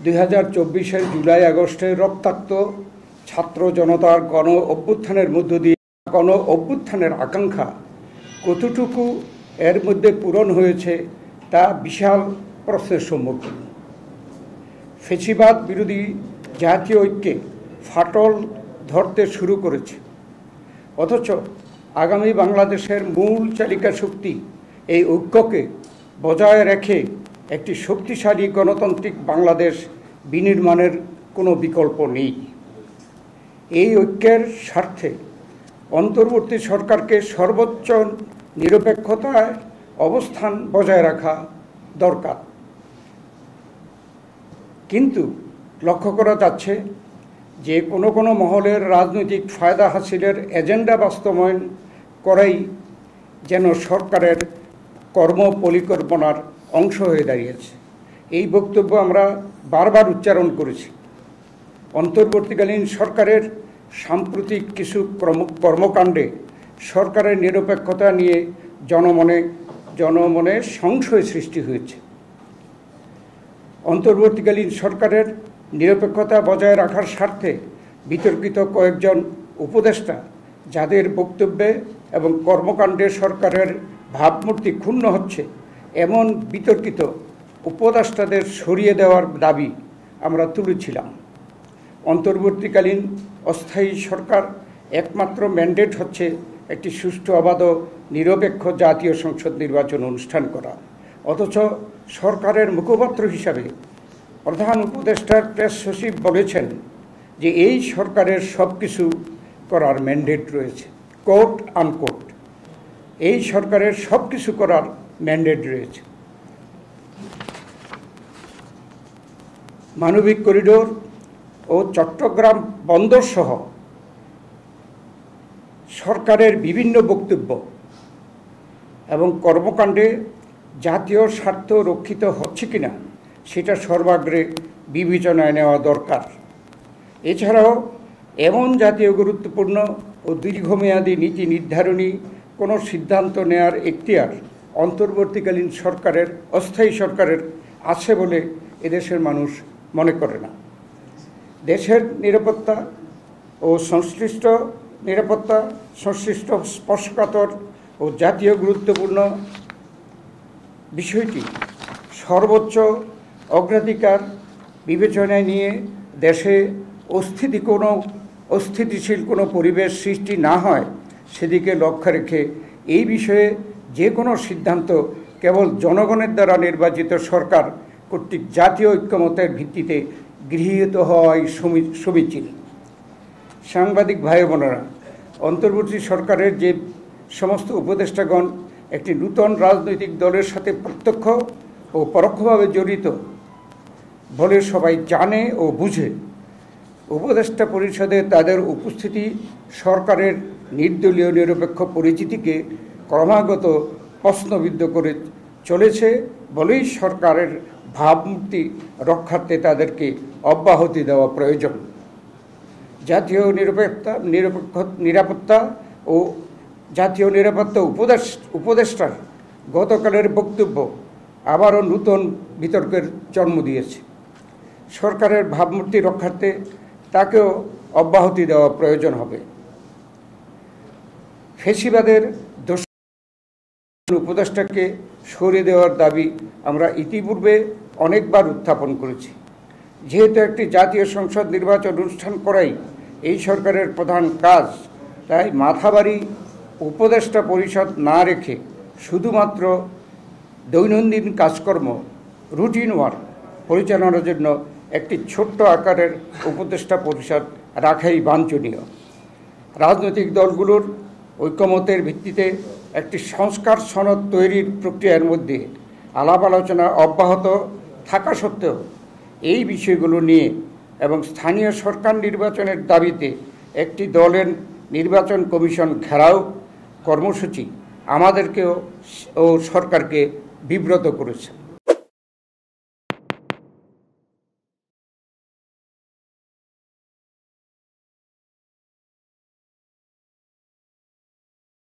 2024-এর জুলাই আগস্টের রক্তাক্ত ছাত্র জনতার গণ অভ্যুত্থানের মধ্য দিয়ে গণ অভ্যুত্থানের আকাঙ্ক্ষা কতটুকু এর মধ্যে পূরণ হয়েছে তা বিশাল প্রশ্নের সম্মুখীন। ফ্যাসিবাদ বিরোধী জাতীয় ঐক্যে ফাটল ধরতে শুরু করেছে, অথচ আগামী বাংলাদেশের মূল চালিকা শক্তি এই ঐক্যকে বজায় রেখে একটি শক্তিশালী গণতান্ত্রিক বাংলাদেশ বিনির্মাণের কোনো বিকল্প নেই। এই ঐক্যের স্বার্থে অন্তর্বর্তী সরকারকে সর্বোচ্চ নিরপেক্ষতায় অবস্থান বজায় রাখা দরকার। কিন্তু লক্ষ্য করা যাচ্ছে যে কোনো মহলের রাজনৈতিক ফায়দা হাসিলের এজেন্ডা বাস্তবায়ন করাই যেন সরকারের কর্মপরিকল্পনার অংশ হয়ে দাঁড়িয়েছে। এই বক্তব্য আমরা বারবার উচ্চারণ করেছি। অন্তর্বর্তীকালীন সরকারের সাম্প্রতিক কিছু কর্মকাণ্ডে সরকারের নিরপেক্ষতা নিয়ে জনমনে সংশয় সৃষ্টি হয়েছে। অন্তর্বর্তীকালীন সরকারের নিরপেক্ষতা বজায় রাখার স্বার্থে বিতর্কিত কয়েকজন উপদেষ্টা যাদের বক্তব্যে এবং কর্মকাণ্ডে সরকারের ভাবমূর্তি ক্ষুণ্ণ হচ্ছে, এমন বিতর্কিত উপদেষ্টাদের সরিয়ে দেওয়ার দাবি আমরা তুলেছিলাম। অন্তর্বর্তীকালীন অস্থায়ী সরকার একমাত্র ম্যান্ডেট হচ্ছে একটি সুষ্ঠু, অবাধ, নিরপেক্ষ জাতীয় সংসদ নির্বাচন অনুষ্ঠান করা। অথচ সরকারের মুখপাত্র হিসাবে প্রধান উপদেষ্টার প্রেস সচিব বলেছেন যে এই সরকারের সব কিছু করার ম্যান্ডেট রয়েছে, কোট আনকোট, এই সরকারের সব কিছু করার ম্যান্ডেট রয়েছে। মানবিক করিডোর ও চট্টগ্রাম বন্দর সহ সরকারের বিভিন্ন বক্তব্য এবং কর্মকাণ্ডে জাতীয় স্বার্থ রক্ষিত হচ্ছে কিনা সেটা সর্বাগ্রে বিবেচনায় নেওয়া দরকার। এছাড়াও এমন জাতীয় গুরুত্বপূর্ণ ও দীর্ঘমেয়াদী নীতি নির্ধারণী কোনো সিদ্ধান্ত নেয়ার এখতিয়ার অন্তর্বর্তীকালীন সরকারের, অস্থায়ী সরকারের আছে বলে এদেশের মানুষ মনে করে না। দেশের নিরাপত্তা ও সংশ্লিষ্ট স্পর্শকাতর ও জাতীয় গুরুত্বপূর্ণ বিষয়টি সর্বোচ্চ অগ্রাধিকার বিবেচনায় নিয়ে দেশে অস্থিতিশীল কোনো পরিবেশ সৃষ্টি না হয় সেদিকে লক্ষ্য রেখে এই বিষয়ে যে কোনো সিদ্ধান্ত কেবল জনগণের দ্বারা নির্বাচিত সরকার কর্তৃক জাতীয় ঐক্যমতের ভিত্তিতে গৃহীত হওয়াই সমীচীন। সাংবাদিক ভাই বোনেরা, অন্তর্বর্তী সরকারের যে সমস্ত উপদেষ্টাগণ একটি নূতন রাজনৈতিক দলের সাথে প্রত্যক্ষ ও পরোক্ষভাবে জড়িত বলে সবাই জানে ও বুঝে, উপদেষ্টা পরিষদে তাদের উপস্থিতি সরকারের নির্দলীয় নিরপেক্ষ পরিচিতিকে ক্রমাগত প্রশ্নবিদ্ধ করে চলেছে বলেই সরকারের ভাবমূর্তি রক্ষার্থে তাদেরকে অব্যাহতি দেওয়া প্রয়োজন। জাতীয় নিরাপত্তা ও জাতীয় নিরাপত্তা উপদেষ্টার গতকালের বক্তব্য আবারও নূতন বিতর্কের জন্ম দিয়েছে। সরকারের ভাবমূর্তি রক্ষার্থে তাকেও অব্যাহতি দেওয়া প্রয়োজন হবে। ফ্যাসিবাদের উপদেষ্টাকে সরিয়ে দেওয়ার দাবি আমরা ইতিপূর্বে অনেকবার উত্থাপন করেছি। যেহেতু একটি জাতীয় সংসদ নির্বাচন অনুষ্ঠান করাই এই সরকারের প্রধান কাজ, তাই মাথাবাড়ি উপদেষ্টা পরিষদ না রেখে শুধুমাত্র দৈনন্দিন কাজকর্ম, রুটিন ওয়ার্ক পরিচালনার জন্য একটি ছোট্ট আকারের উপদেষ্টা পরিষদ রাখাই বাঞ্ছনীয়। রাজনৈতিক দলগুলোর ঐক্যমতের ভিত্তিতে একটি সংস্কার সনদ তৈরির প্রক্রিয়ার মধ্যে আলাপ আলোচনা অব্যাহত থাকা সত্ত্বেও এই বিষয়গুলো নিয়ে এবং স্থানীয় সরকার নির্বাচনের দাবিতে একটি দলের নির্বাচন কমিশন ঘেরাও কর্মসূচি আমাদেরকেও ও সরকারকে বিব্রত করেছে।